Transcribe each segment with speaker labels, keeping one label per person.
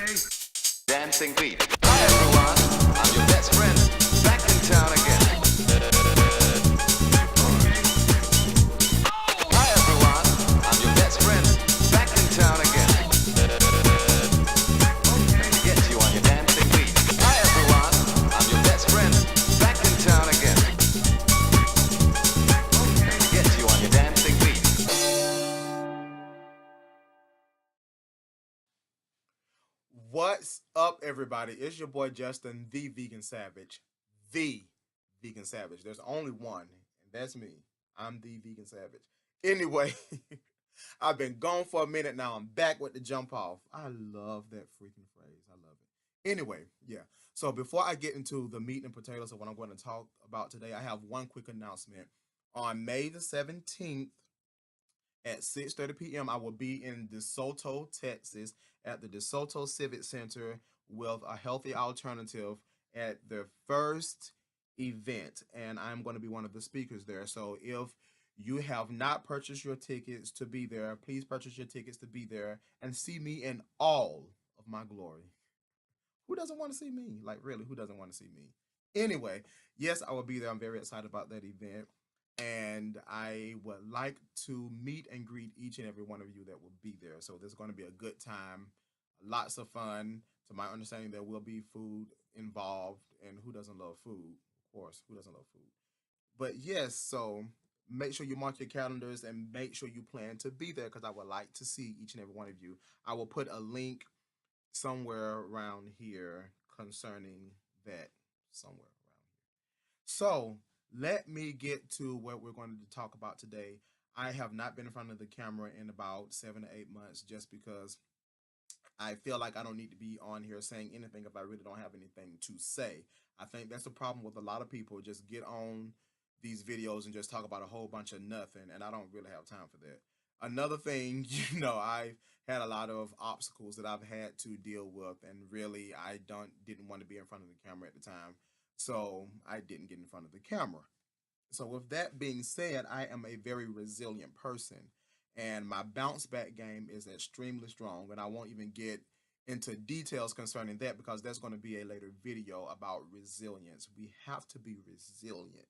Speaker 1: Dancing beat. Hi everyone, I'm your best friend, back in town again. Hi everyone, I'm your best friend, back in town again. Let me get you on your dancing beat. Hi everyone, I'm your best friend, back in town again. Let me get you on your dancing beat.
Speaker 2: What's up, everybody? It's your boy Justin, the Vegan Savage. The Vegan Savage. There's only one, and that's me. I'm the Vegan Savage. Anyway, I've been gone for a minute now. I'm back with the jump off. I love that freaking phrase. I love it. Anyway, yeah. So before I get into the meat and potatoes of what I'm going to talk about today, I have one quick announcement. On May the 17th, at 6:30 p.m., I will be in DeSoto, Texas, at the DeSoto Civic Center with a healthy alternative at their first event, and I'm going to be one of the speakers there. So if you have not purchased your tickets to be there, please purchase your tickets to be there and see me in all of my glory. Who doesn't want to see me? Like, really, who doesn't want to see me? Anyway, yes, I will be there. I'm very excited about that event. And I would like to meet and greet each and every one of you that will be there. So there's going to be a good time, lots of fun. To my understanding, there will be food involved. And who doesn't love food? Of course, who doesn't love food? But yes, so make sure you mark your calendars and make sure you plan to be there because I would like to see each and every one of you. I will put a link somewhere around here concerning that somewhere around here. So let me get to what we're going to talk about today. I have not been in front of the camera in about 7 to 8 months just because I feel like I don't need to be on here saying anything if I really don't have anything to say. I think that's the problem with a lot of people. Just get on these videos and just talk about a whole bunch of nothing, and I don't really have time for that. Another thing, I've had a lot of obstacles that I've had to deal with, and really, I didn't want to be in front of the camera at the time, so I didn't get in front of the camera. So with that being said, I am a very resilient person and my bounce back game is extremely strong, and I won't even get into details concerning that because that's going to be a later video about resilience. We have to be resilient.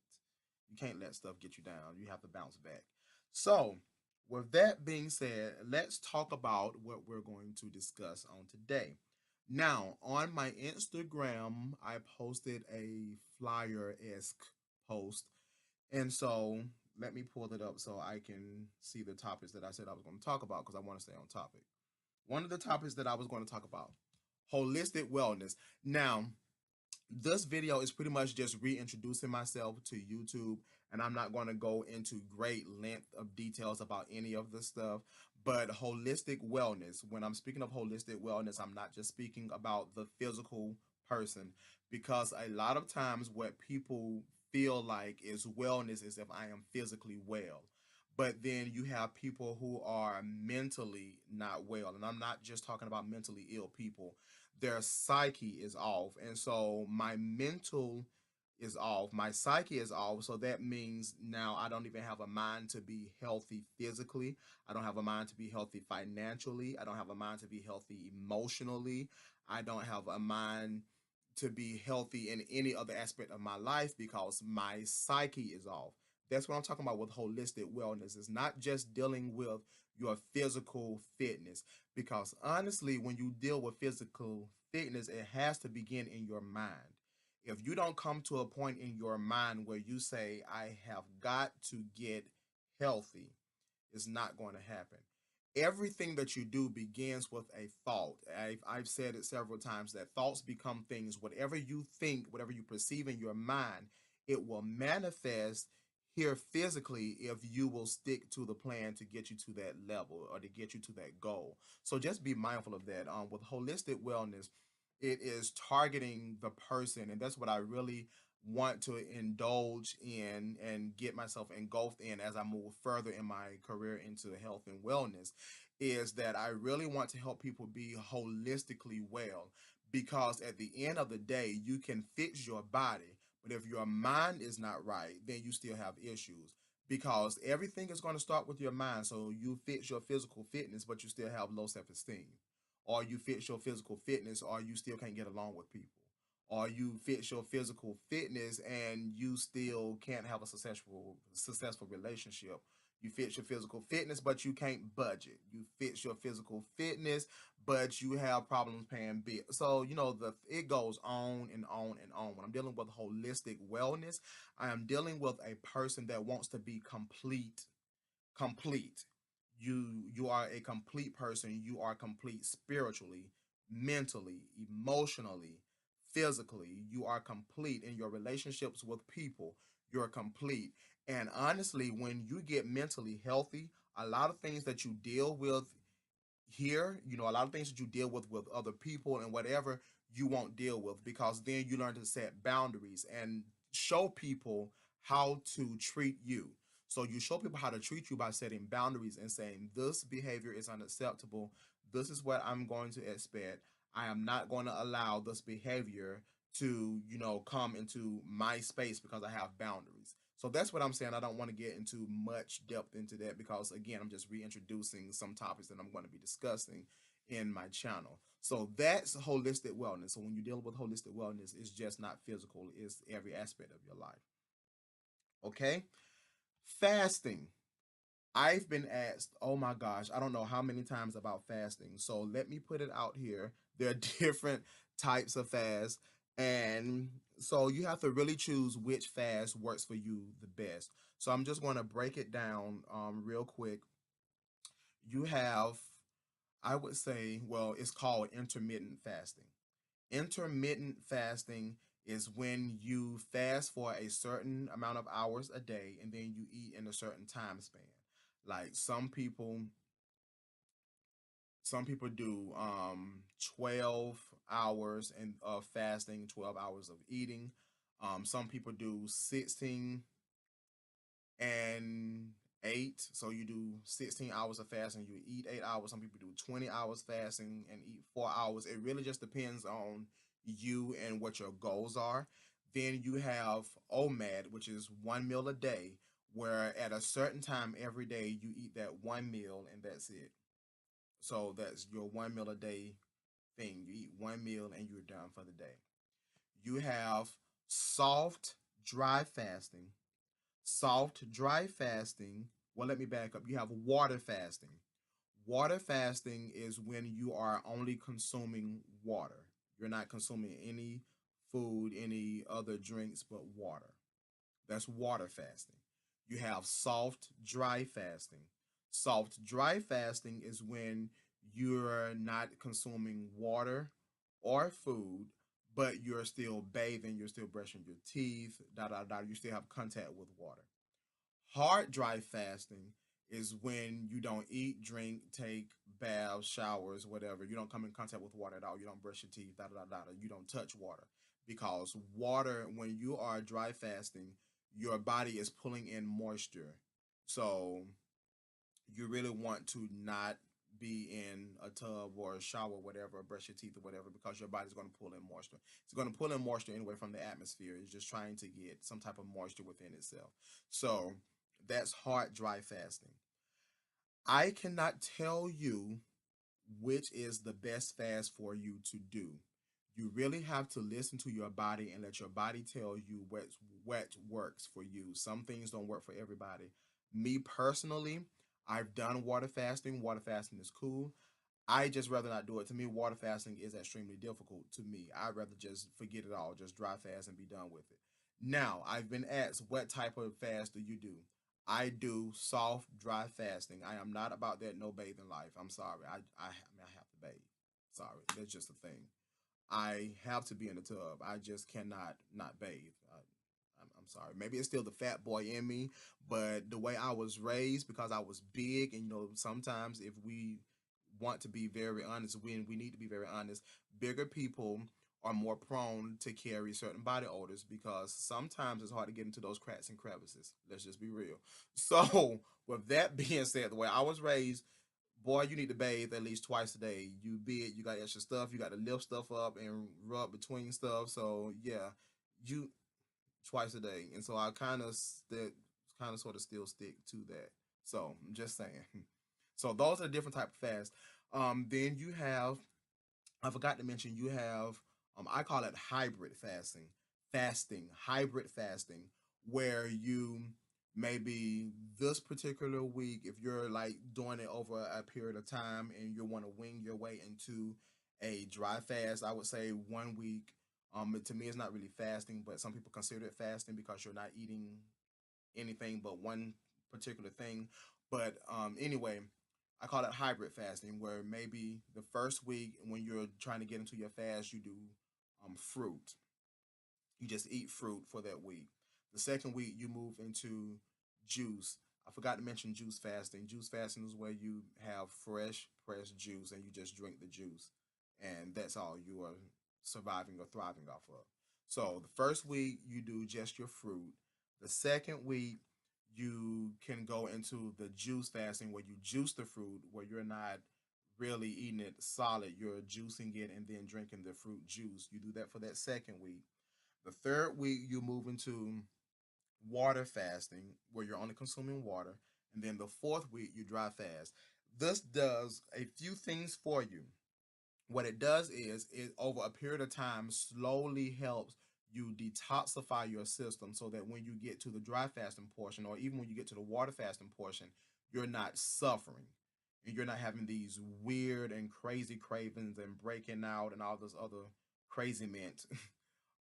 Speaker 2: You can't let stuff get you down. You have to bounce back. So, with that being said, let's talk about what we're going to discuss on today. Now, on my Instagram, I posted a flyer-esque post, and so let me pull it up so I can see the topics that I said I was going to talk about because I want to stay on topic. One of the topics that I was going to talk about, holistic wellness. Now, this video is pretty much just reintroducing myself to YouTube, and I'm not going to go into great length of details about any of this stuff. But holistic wellness, when I'm speaking of holistic wellness, I'm not just speaking about the physical person, because a lot of times what people feel like is wellness is if I am physically well. But then you have people who are mentally not well, and I'm not just talking about mentally ill people. Their psyche is off, and so my mental is off, my psyche is off. So that means now I don't even have a mind to be healthy physically. I don't have a mind to be healthy financially. I don't have a mind to be healthy emotionally. I don't have a mind to be healthy in any other aspect of my life because my psyche is off. That's what I'm talking about with holistic wellness. It's not just dealing with your physical fitness, because honestly, when you deal with physical fitness, it has to begin in your mind. If you don't come to a point in your mind where you say, I have got to get healthy, it's not going to happen. Everything that you do begins with a thought. I've said it several times that thoughts become things. Whatever you think, whatever you perceive in your mind, it will manifest here physically if you will stick to the plan to get you to that level or to get you to that goal. So just be mindful of that. With holistic wellness, it is targeting the person, and that's what I really want to indulge in and get myself engulfed in as I move further in my career into health and wellness, is that I really want to help people be holistically well, because at the end of the day you can fix your body, but if your mind is not right, then you still have issues, because everything is going to start with your mind. So you fix your physical fitness but you still have low self-esteem, or you fix your physical fitness, or you still can't get along with people, or you fix your physical fitness and you still can't have a successful relationship. You fix your physical fitness, but you can't budget. You fix your physical fitness, but you have problems paying bills. So the it goes on and on and on. When I'm dealing with holistic wellness, I am dealing with a person that wants to be complete. Complete. You are a complete person. You are complete spiritually, mentally, emotionally, physically. You are complete in your relationships with people. You're complete. And honestly, when you get mentally healthy, a lot of things that you deal with here, a lot of things that you deal with other people and whatever, you won't deal with, because then you learn to set boundaries and show people how to treat you. So you show people how to treat you by setting boundaries and saying, this behavior is unacceptable. This is what I'm going to expect. I am not going to allow this behavior to, come into my space because I have boundaries. So that's what I'm saying. I don't want to get into much depth into that because, again, I'm just reintroducing some topics that I'm going to be discussing in my channel. So that's holistic wellness. So when you deal with holistic wellness, it's just not physical, it's every aspect of your life. Okay? Fasting. I've been asked, oh my gosh, I don't know how many times about fasting. So let me put it out here. There are different types of fast. And so you have to really choose which fast works for you the best. So I'm just going to break it down real quick. You have, I would say, well, it's called intermittent fasting. Intermittent fasting is when you fast for a certain amount of hours a day and then you eat in a certain time span. Like some people do 12 hours and of fasting, 12 hours of eating. Some people do 16 and 8. So you do 16 hours of fasting, you eat 8 hours. Some people do 20 hours fasting and eat 4 hours. It really just depends on you and what your goals are. Then you have OMAD, which is 1 meal a day, where at a certain time every day you eat that 1 meal and that's it. So that's your 1 meal a day thing. You eat 1 meal and you're done for the day. You have soft, dry fasting. Soft, dry fasting. Well, let me back up. You have water fasting. Water fasting is when you are only consuming water. You're not consuming any food, any other drinks but water. That's water fasting. You have soft, dry fasting. Soft, dry fasting is when you're not consuming water or food, but you're still bathing, you're still brushing your teeth, da da da. You still have contact with water. Hard, dry fasting is when you don't eat, drink, take baths, showers, whatever. You don't come in contact with water at all. You don't brush your teeth, da da da da. You don't touch water, because water, when you are dry fasting, your body is pulling in moisture. So you really want to not be in a tub or a shower, or whatever, or brush your teeth or whatever, because your body's going to pull in moisture. It's going to pull in moisture anyway from the atmosphere. It's just trying to get some type of moisture within itself. So that's hard, dry fasting. I cannot tell you which is the best fast for you to do. You really have to listen to your body and let your body tell you what works for you. Some things don't work for everybody. Me personally, I've done water fasting. Water fasting is cool. I just rather not do it. To me, water fasting is extremely difficult to me. I'd rather just forget it all, just dry fast and be done with it. Now, I've been asked, what type of fast do you do? I do soft, dry fasting. I am not about that no bathing life. I'm sorry. I mean, I have to bathe. Sorry, that's just a thing. I have to be in the tub. I just cannot not bathe. I'm sorry. Maybe it's still the fat boy in me, but the way I was raised, because I was big, and sometimes if we want to be very honest, we need to be very honest, bigger people are more prone to carry certain body odors, because sometimes it's hard to get into those cracks and crevices. Let's just be real. So, with that being said, the way I was raised, boy, you need to bathe at least twice a day. You big, you got extra stuff, you got to lift stuff up and rub between stuff. So yeah, you twice a day, and so I kind of sort of still stick to that. So I'm just saying. So those are different type of fasts. Then you have I forgot to mention you have I call it hybrid fasting. Hybrid fasting, where you maybe this particular week, if you're like doing it over a period of time and you want to wing your way into a dry fast, I would say 1 week. To me, it's not really fasting, but some people consider it fasting because you're not eating anything but one particular thing. But anyway, I call it hybrid fasting, where maybe the first week when you're trying to get into your fast, you do fruit. You just eat fruit for that week. The second week, you move into juice. I forgot to mention juice fasting. Juice fasting is where you have fresh pressed juice and you just drink the juice, and that's all you are surviving or thriving off of. So the first week you do just your fruit. The second week you can go into the juice fasting where you juice the fruit, where you're not really eating it solid. You're juicing it and then drinking the fruit juice. You do that for that second week. The third week you move into water fasting, where you're only consuming water. And then the fourth week you dry fast. This does a few things for you. What it does is it over a period of time slowly helps you detoxify your system, so that when you get to the dry fasting portion, or even when you get to the water fasting portion, you're not suffering and you're not having these weird and crazy cravings and breaking out and all this other crazy mint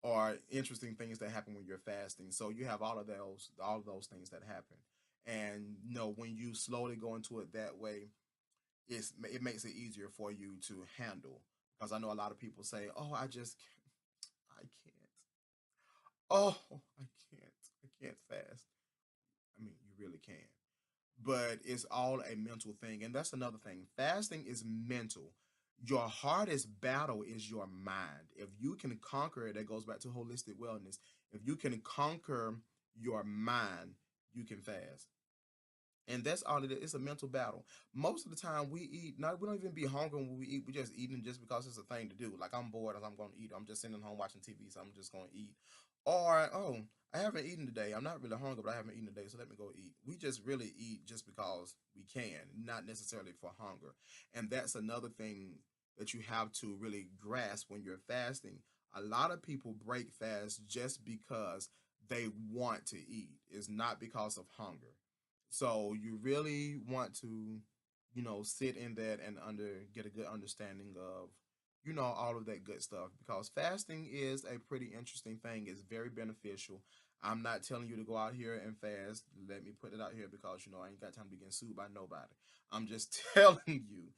Speaker 2: or interesting things that happen when you're fasting. So you have all of those things that happen. And when you slowly go into it that way, it makes it easier for you to handle. Because I know a lot of people say, "Oh, I can't. Oh, I can't fast." I mean, you really can, but it's all a mental thing, and that's another thing. Fasting is mental. Your hardest battle is your mind. If you can conquer it, that goes back to holistic wellness. If you can conquer your mind, you can fast. And that's all it is. It's a mental battle. Most of the time we eat, not we don't even be hungry when we eat. We just eating just because it's a thing to do. Like I'm bored as I'm gonna eat. I'm just sitting home watching TV, so I'm just gonna eat. Or I haven't eaten today. I'm not really hungry, but I haven't eaten today, so let me go eat. We just really eat just because we can, not necessarily for hunger. And that's another thing that you have to really grasp when you're fasting. A lot of people break fast just because they want to eat. It's not because of hunger. So you really want to, sit in that and get a good understanding of, all of that good stuff, because fasting is a pretty interesting thing. It's very beneficial. I'm not telling you to go out here and fast. Let me put it out here because I ain't got time to be getting sued by nobody. I'm just telling you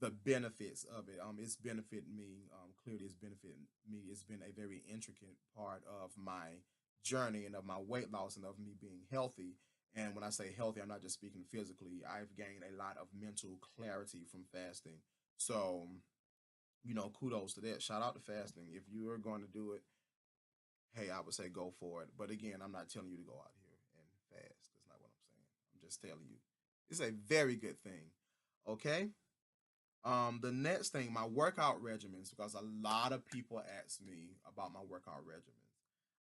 Speaker 2: the benefits of it. It's benefited me. Clearly, it's benefited me. It's been a very intricate part of my journey and of my weight loss and of me being healthy. And when I say healthy, I'm not just speaking physically. I've gained a lot of mental clarity from fasting. So, kudos to that. Shout out to fasting. If you are going to do it, hey, I would say go for it. But again, I'm not telling you to go out here and fast. That's not what I'm saying. I'm just telling you it's a very good thing. Okay. The next thing, my workout regimens, because a lot of people ask me about my workout regimens.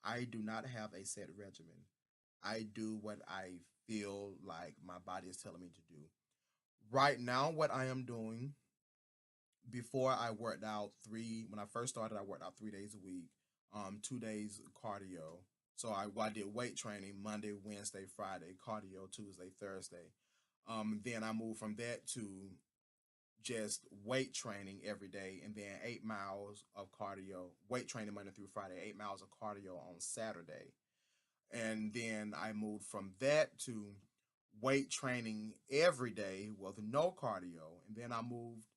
Speaker 2: I do not have a set regimen. I do what I feel like my body is telling me to do. Right now, what I am doing, before I worked out when I first started, I worked out 3 days a week, 2 days cardio. So I did weight training Monday, Wednesday, Friday, cardio Tuesday, Thursday. Then I moved from that to just weight training every day, and then 8 miles of cardio, weight training Monday through Friday, 8 miles of cardio on Saturday. And then I moved from that to weight training every day with no cardio. And then I moved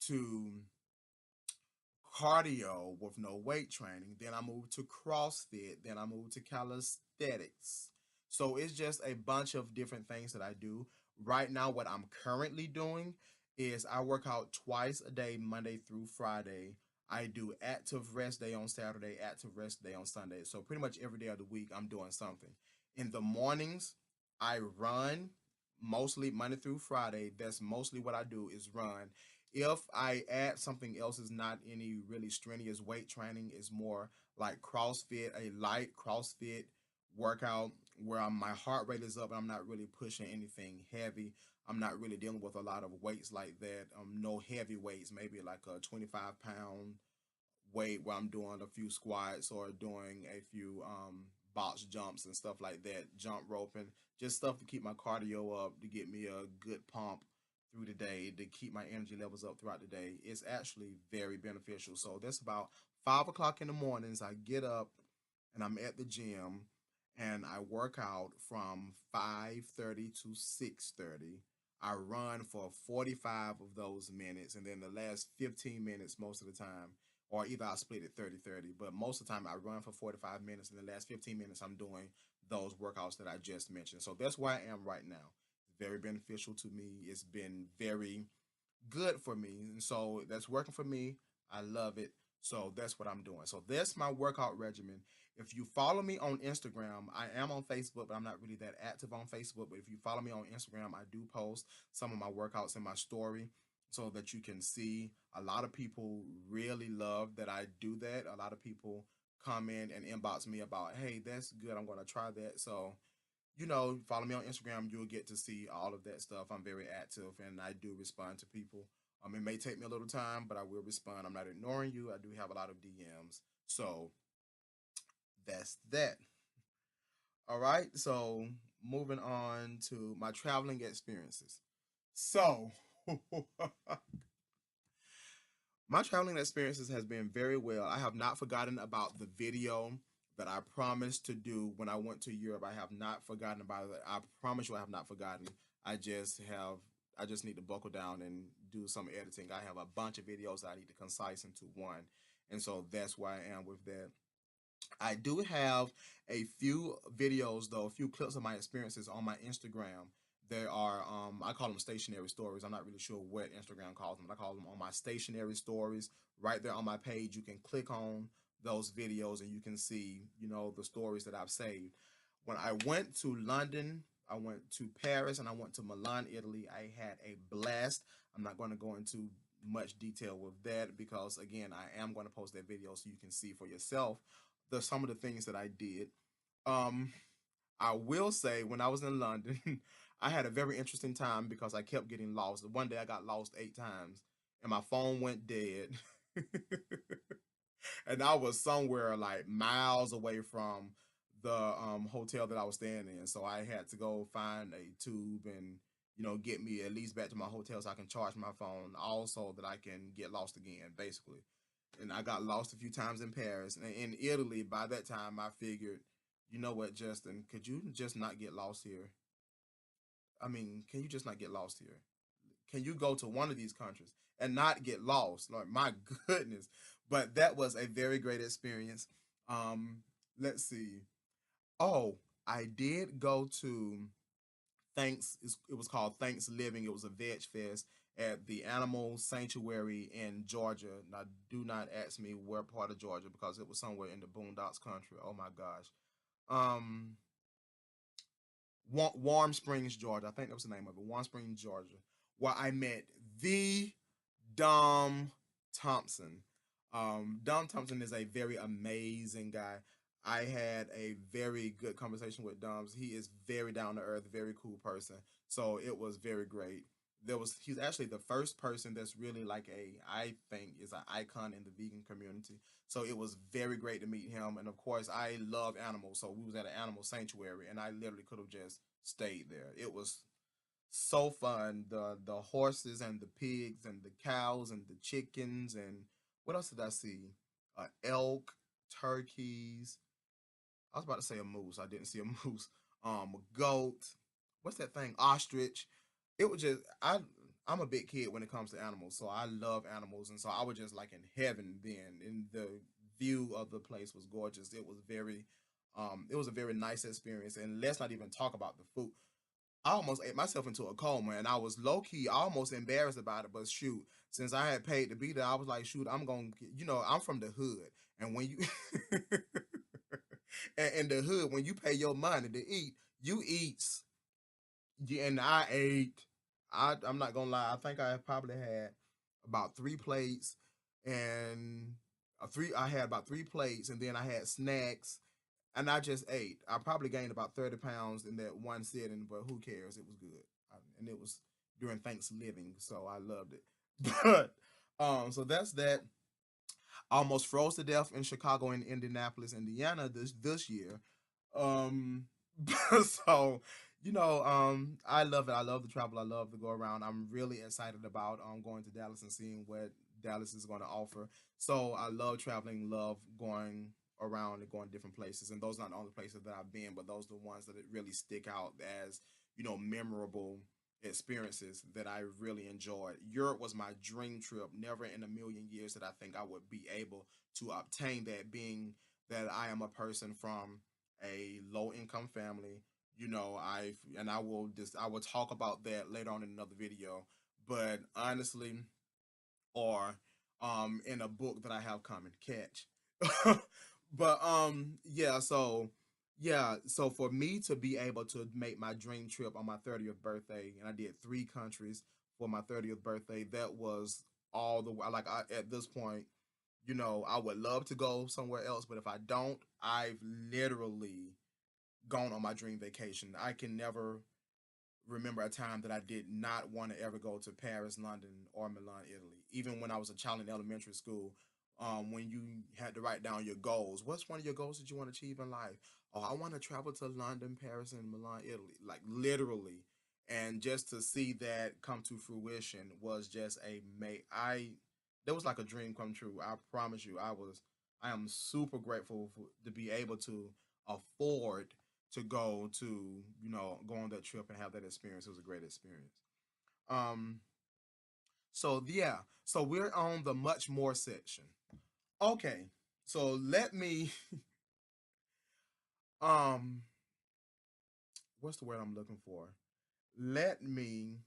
Speaker 2: to cardio with no weight training. Then I moved to CrossFit. Then I moved to calisthenics. So it's just a bunch of different things that I do. Right now, what I'm currently doing is I work out twice a day, Monday through Friday. I do active rest day on Saturday, active rest day on Sunday. So pretty much every day of the week, I'm doing something. In the mornings, I run mostly Monday through Friday. That's mostly what I do is run. If I add something else, is not any really strenuous weight training, is more like CrossFit, a light CrossFit workout where my heart rate is up and I'm not really pushing anything heavy. I'm not really dealing with a lot of weights like that. No heavy weights, maybe like a 25-pound weight where I'm doing a few squats or doing a few box jumps and stuff like that, jump roping, just stuff to keep my cardio up, to get me a good pump through the day, to keep my energy levels up throughout the day. It's actually very beneficial. So that's about 5 o'clock in the mornings. I get up and I'm at the gym and I work out from 5:30 to 6:30. I run for 45 of those minutes, and then the last 15 minutes most of the time, or either I split it 30-30, but most of the time I run for 45 minutes, and the last 15 minutes I'm doing those workouts that I just mentioned. So that's where I am right now. It's very beneficial to me. It's been very good for me. And so that's working for me. I love it. So that's what I'm doing. So that's my workout regimen. If you follow me on Instagram, I am on Facebook, but I'm not really that active on Facebook. But if you follow me on Instagram, I do post some of my workouts in my story so that you can see. A lot of people really love that I do that. A lot of people come in and inbox me about, hey, that's good. I'm going to try that. So follow me on Instagram. You'll get to see all of that stuff. I'm very active and I do respond to people. It may take me a little time, but I will respond. I'm not ignoring you. I do have a lot of DMs. So that's that. All right. So moving on to my traveling experiences. So my traveling experiences has been very well. I have not forgotten about the video that I promised to do when I went to Europe. I have not forgotten about it. I promise you I have not forgotten. I just need to buckle down and do some editing. I have a bunch of videos that I need to concise into one. And so that's where I am with that. I do have a few videos though, a few clips of my experiences on my Instagram. There are I call them stationary stories. I'm not really sure what Instagram calls them, but I call them on my stationary stories. Right there on my page, you can click on those videos and you can see, the stories that I've saved. When I went to London, I went to Paris, and I went to Milan, Italy. I had a blast. I'm not going to go into much detail with that because again, I am going to post that video so you can see for yourself some of the things that I did. Um, I will say when I was in London, I had a very interesting time because I kept getting lost. One day I got lost 8 times and my phone went dead. And I was somewhere like miles away from the hotel that I was staying in. So I had to go find a tube and get me at least back to my hotel so I can charge my phone, also that I can get lost again, basically. And I got lost a few times in Paris. And in Italy, by that time, I figured, you know what, Justin, could you just not get lost here? I mean, can you just not get lost here? Can you go to one of these countries and not get lost? Like, my goodness. But that was a very great experience. Um, let's see. Oh, I did go to it was called Thanks Living. It was a veg fest at the Animal Sanctuary in Georgia. Now, do not ask me where part of Georgia because it was somewhere in the Boondocks country. Oh my gosh. Um, Warm Springs, Georgia. I think that was the name of it. Warm Springs, Georgia, where I met the Dom Thompson. Dom Thompson is a very amazing guy. I had a very good conversation with Dom. He is very down to earth, very cool person. So it was very great. He's actually the first person that's really like I think is an icon in the vegan community. So it was very great to meet him. And of course, I love animals. So we was at an animal sanctuary and I literally could have just stayed there. It was so fun. The horses and the pigs and the cows and the chickens and what else did I see? Elk, turkeys. I was about to say a moose. I didn't see a moose. A goat. What's that thing? Ostrich. It was just I'm a big kid when it comes to animals, so I love animals, and so I was just like in heaven then. And the view of the place was gorgeous. It was a very nice experience. And let's not even talk about the food. I almost ate myself into a coma, and I was low key almost embarrassed about it. But shoot, since I had paid to be there, I was like, shoot, I'm gonna, I'm from the hood, and when you and in the hood, when you pay your money to eat, you eat. Yeah, and I ate. I'm not gonna lie. I think I probably had about 3 plates, and I had about 3 plates, and then I had snacks, and I just ate. I probably gained about 30 pounds in that one sitting, but who cares? It was good, and during Thanksgiving, so I loved it. But so that's that. Almost froze to death in Chicago and Indianapolis, Indiana this year. Um, so I love it. I love the travel. I love to go around. I'm really excited about going to Dallas and seeing what Dallas is going to offer. So I love traveling, love going around and going to different places. And those are not the only places that I've been, but those are the ones that really stick out as memorable experiences that I really enjoyed. Europe was my dream trip. Never in a million years that I think I would be able to obtain that, being that I am a person from a low income family. I will talk about that later on in another video. But honestly, or in a book that I have coming, catch. But so for me to be able to make my dream trip on my 30th birthday, and I did 3 countries for my 30th birthday, that was all the like at this point, I would love to go somewhere else, but if I don't, I've literally gone on my dream vacation. I can never remember a time that I did not want to ever go to Paris, London, or Milan, Italy. Even when I was a child in elementary school, when you had to write down your goals, what's one of your goals that you want to achieve in life? Oh, I want to travel to London, Paris, and Milan, Italy. Like literally. And just to see that come to fruition was just that was like a dream come true. I promise you, I am super grateful to be able to afford to go on that trip and have that experience. It was a great experience. Um, so yeah, so we're on the much more section. Okay, so let me um, what's the word I'm looking for? Let me.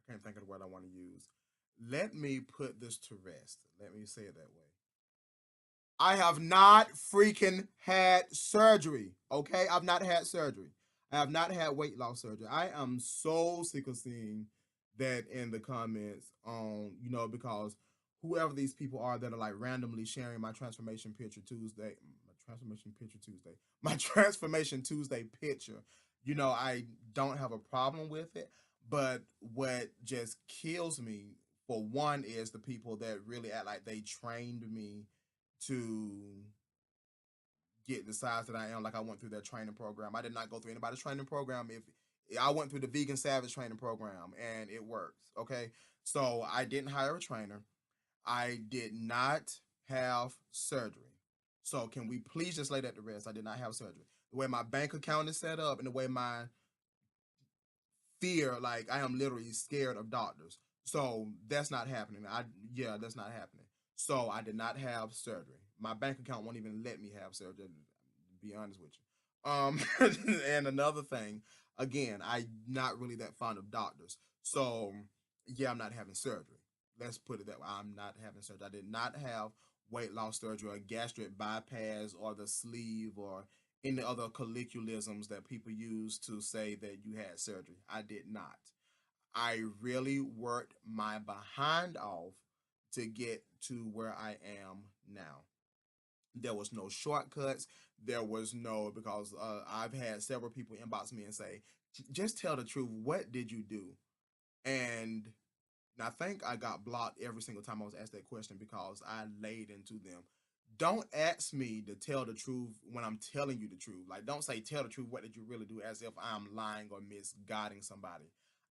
Speaker 2: I can't think of the word I want to use. Let me put this to rest. Let me say it that way. I have not freaking had surgery. Okay, I've not had surgery. I have not had weight loss surgery. I am so sick of seeing that in the comments on because whoever these people are that are like randomly sharing my transformation picture Tuesday, my transformation Tuesday picture. I don't have a problem with it, but what just kills me for one is the people that really act like they trained me to get the size that I am. Like I went through that training program. I did not go through anybody's training program. If I went through the Vegan Savage training program and it works. Okay. So I didn't hire a trainer. I did not have surgery. So can we please just lay that to rest? I did not have surgery. The way my bank account is set up and the way my fear, like I am literally scared of doctors. So that's not happening. That's not happening. So I did not have surgery. My bank account won't even let me have surgery, to be honest with you. And another thing, again, I'm not really that fond of doctors. So yeah, I'm not having surgery. Let's put it that way. I'm not having surgery. I did not have weight loss surgery or gastric bypass or the sleeve or any other colloquialisms that people use to say that you had surgery. I did not. I really worked my behind off to get to where I am now. There was no shortcuts. There was no, because I've had several people inbox me and say, just tell the truth. What did you do? And I think I got blocked every single time I was asked that question because I laid into them. Don't ask me to tell the truth when I'm telling you the truth. Like, don't say, tell the truth. What did you really do? As if I'm lying or misguiding somebody.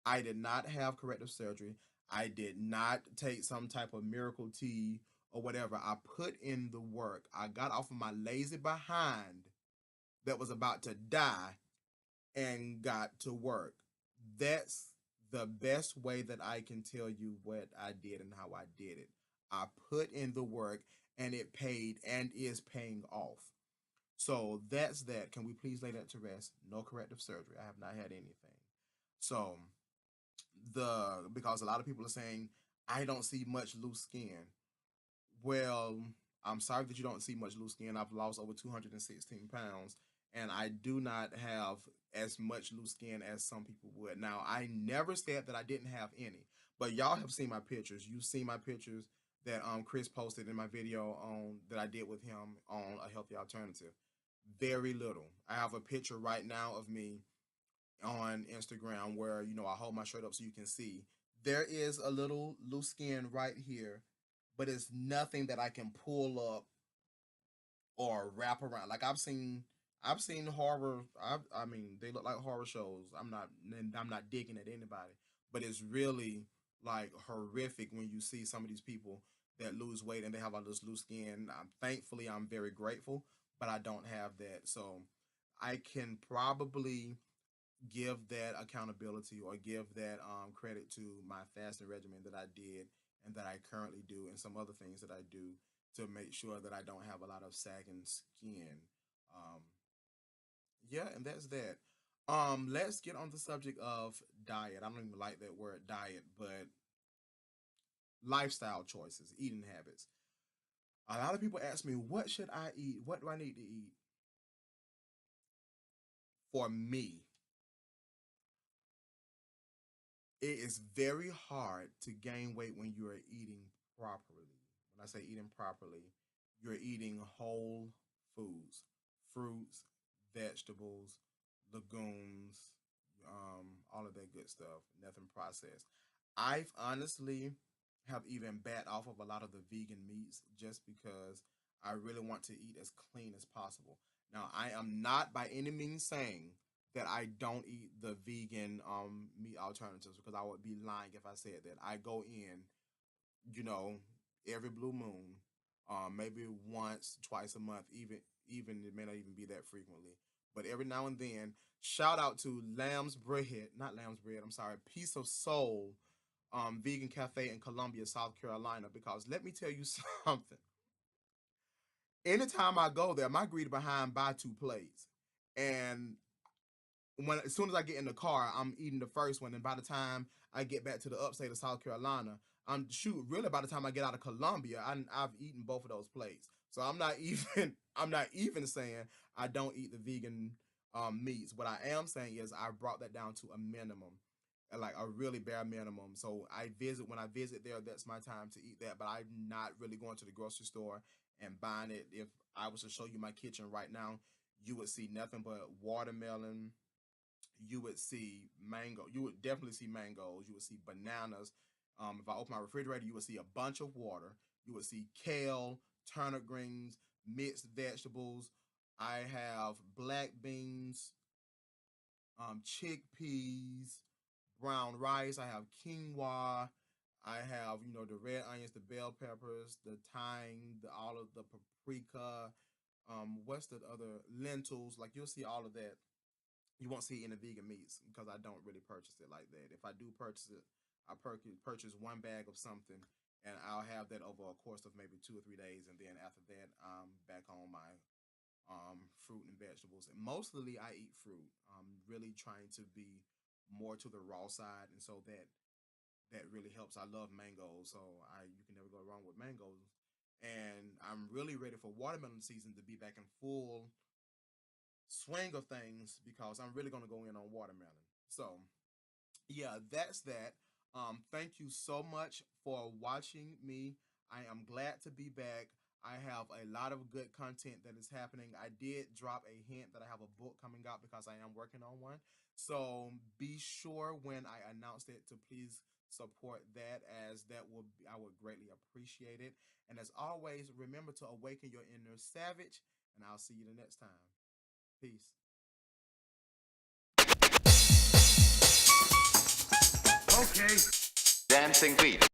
Speaker 2: I did not have corrective surgery. I did not take some type of miracle tea or whatever. I put in the work. I got off of my lazy behind that was about to die and got to work. That's the best way that I can tell you what I did and how I did it. I put in the work and it paid and is paying off. So that's that. Can we please lay that to rest? No corrective surgery. I have not had anything. So because a lot of people are saying I don't see much loose skin. Well, I'm sorry that you don't see much loose skin. I've lost over 216 pounds, and I do not have as much loose skin as some people would. Now, I never said that I didn't have any, but y'all have seen my pictures. You've seen my pictures that Chris posted in my video on that I did with him on A Healthy Alternative. Very little. I have a picture right now of me on Instagram where, you know, I hold my shirt up so you can see. There is a little loose skin right here, but it's nothing that I can pull up or wrap around. Like I've seen horror. I mean, they look like horror shows. I'm not digging at anybody, but it's really like horrific when you see some of these people that lose weight and they have all this loose skin. Thankfully, I'm very grateful, but I don't have that. So I can probably give that accountability or give that credit to my fasting regimen that I did and that I currently do, and some other things that I do to make sure that I don't have a lot of sagging skin. Um, yeah, and that's that. Let's get on the subject of diet. I don't even like that word diet, but lifestyle choices, eating habits. A lot of people ask me, what should I eat? What do I need to eat? For me, it is very hard to gain weight when you are eating properly. When I say eating properly, you're eating whole foods, fruits, vegetables, legumes, all of that good stuff, nothing processed. I've honestly have even backed off of a lot of the vegan meats just because I really want to eat as clean as possible. Now, I am not by any means saying that I don't eat the vegan meat alternatives, because I would be lying if I said that. I go in, you know, every blue moon, maybe once, twice a month, even it may not even be that frequently. But every now and then, shout out to Lamb's Bread, not Lamb's Bread, I'm sorry, Piece of Soul Vegan Cafe in Columbia, South Carolina, because let me tell you something. Anytime I go there, my greeter behind buy two plates. And as soon as I get in the car, I'm eating the first one, and by the time I get back to the upstate of South Carolina, really by the time I get out of Columbia, I've eaten both of those plates. So I'm not even I'm not even saying I don't eat the vegan meats. What I am saying is I brought that down to a minimum, like a really bare minimum. So when I visit there, that's my time to eat that. But I'm not really going to the grocery store and buying it. If I was to show you my kitchen right now, you would see nothing but watermelon, you would see mango. You would definitely see mangoes. You would see bananas. If I open my refrigerator, you would see a bunch of water. You would see kale, turnip greens, mixed vegetables. I have black beans, chickpeas, brown rice. I have quinoa. I have, you know, the red onions, the bell peppers, the thyme, all of the paprika. What's the other lentils? Like you'll see all of that. You won't see it in the vegan meats because I don't really purchase it like that. If I do purchase it, I purchase one bag of something, and I'll have that over a course of maybe 2 or 3 days, and then after that, I'm back on my fruit and vegetables. And mostly, I eat fruit. I'm really trying to be more to the raw side, and so that really helps. I love mangoes, so I you can never go wrong with mangoes. And I'm really ready for watermelon season to be back in full swing of things because I'm really gonna go in on watermelon. So yeah, that's that. Thank you so much for watching me. I am glad to be back. I have a lot of good content that is happening. I did drop a hint that I have a book coming out because I am working on one. So be sure when I announce it to please support that, as I would greatly appreciate it. And as always, remember to awaken your inner savage, and I'll see you the next time. Peace.
Speaker 1: Dancing beat.